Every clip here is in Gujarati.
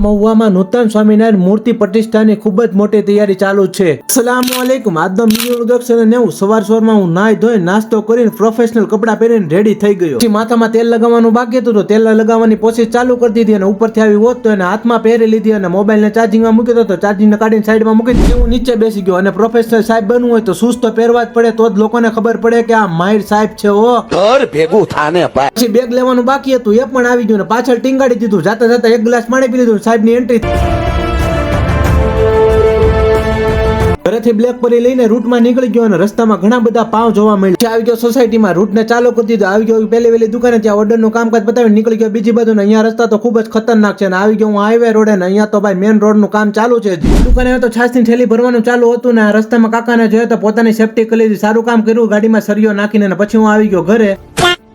મહુવામાં નૂતન સ્વામિનારાયણ મૂર્તિ પ્રતિષ્ઠાની ખૂબ જ મોટી તૈયારી ચાલુ છે. અસલામુઅલૈકુમ. આજનો વિડીયો 10:90 સવારમાં હું નાઈ ધોઈ નાસ્તો કરીને પ્રોફેશનલ કપડાં પહેરીને રેડી થઈ ગયો. પછી માથામાં તેલ લગાવવાનું બાકી હતું તો તેલ લગાવવાની પ્રોસેસ ચાલુ કરી દીધી અને ઉપરથી આવી હોત તો એને હાથમાં પહેરી લીધી અને મોબાઈલને ચાર્જિંગમાં મૂકી દો તો ચાર્જિંગને કાઢીને સાઈડમાં મૂકી દીધી. હું નીચે બેસી ગયો અને પ્રોફેશનલ સાહેબ બનવું હોય તો શૂઝ તો પહેરવા જ પડે તો જ લોકોને ખબર પડે કે આ માહિર સાહેબ છે. ઘર ભેગું થાને ભાઈ. પછી બેગ લેવાનું બાકી હતું એ પણ આવી ગયું ને પાછળ ટીંગાડી દીધું. જાતા જાતા એક ગ્લાસ પાણી પી લીધું. સાહેબની એન્ટ્રી. ઘરેથી બ્લેકબેરી લઈને રૂટમાં નીકળી ગયો અને રસ્તામાં ઘણા બધા પાવ જોવા મળ્યા. આવી ગયો સોસાયટીમાં રૂટને ચાલુ કરી દીધો. આવી ગયો પહેલી વેલી દુકાને ત્યાં ઓર્ડરનું કામકાજ પતાવીને નીકળી ગયો બીજી બાજુ. ને અહીંયા રસ્તા તો ખૂબ જ ખતરનાક છે. અને આવી ગયો હું હાઈવે રોડે ને અહીંયા તો ભાઈ મેન રોડનું કામ ચાલુ છે. દુકાને તો છાસની થેલી ભરવાનું ચાલુ હતું ને રસ્તામાં કાકાને જોયો તો પોતાની સેફટી કરી લીધી. સારું કામ કર્યું ગાડીમાં સરિયો નાખીને. પછી હું આવી ગયો ઘરે.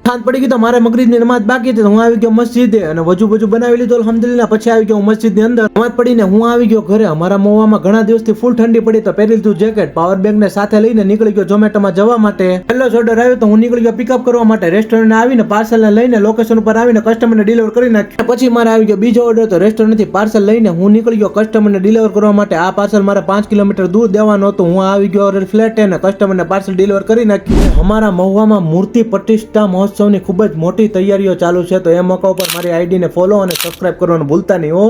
સાંજ પડી ગઈ તો મારે મગરીબની નમાજ બાકી હતી. હું આવી ગયો મસ્જિદે અને વજુ બનાવી લીધો અલ્હમ્દુલિલ્લાહ. પછી આવી ગયો મસ્જિદની અંદર નમાજ પડીને હું આવી ગયો ઘરે. અમારા મહુવામાં ઘણા દિવસથી ફૂલ ઠંડી પડી તો પહેરી લીધું જેકેટ. પાવર બેંક ને સાથે લઈને નીકળી ગયો ઝોમેટોમાં જવા માટે. પહેલો જ ઓર્ડર આવ્યો તો હું નીકળી ગયો પિકઅપ કરવા માટે. રેસ્ટોરન્ટ આવીને પાર્સલ ને લઈને લોકેશન ઉપર આવીને કસ્ટમરને ડિલિવર કરી નાખ્યો. પછી મારે આવી ગયો બીજો ઓર્ડર તો રેસ્ટોરન્ટ થી પાર્સલ લઈને હું નીકળી ગયો કસ્ટમરને ડિલિવર કરવા માટે. આ પાર્સલ મારે 5 કિલોમીટર દૂર દેવાનું હતું. હું આવી ગયો ફ્લેટ અને કસ્ટમરને પાર્સલ ડિલિવર કરી નાખ્યું. અમારા મહુવામાં મૂર્તિ પ્રતિષ્ઠા મહોત્સવની ખૂબ જ મોટી તૈયારીઓ ચાલુ છે તો એ મોકા ઉપર મારી આઈડીને ફોલો અને સબસ્ક્રાઇબ કરવાનું ભૂલતા નહીં હો.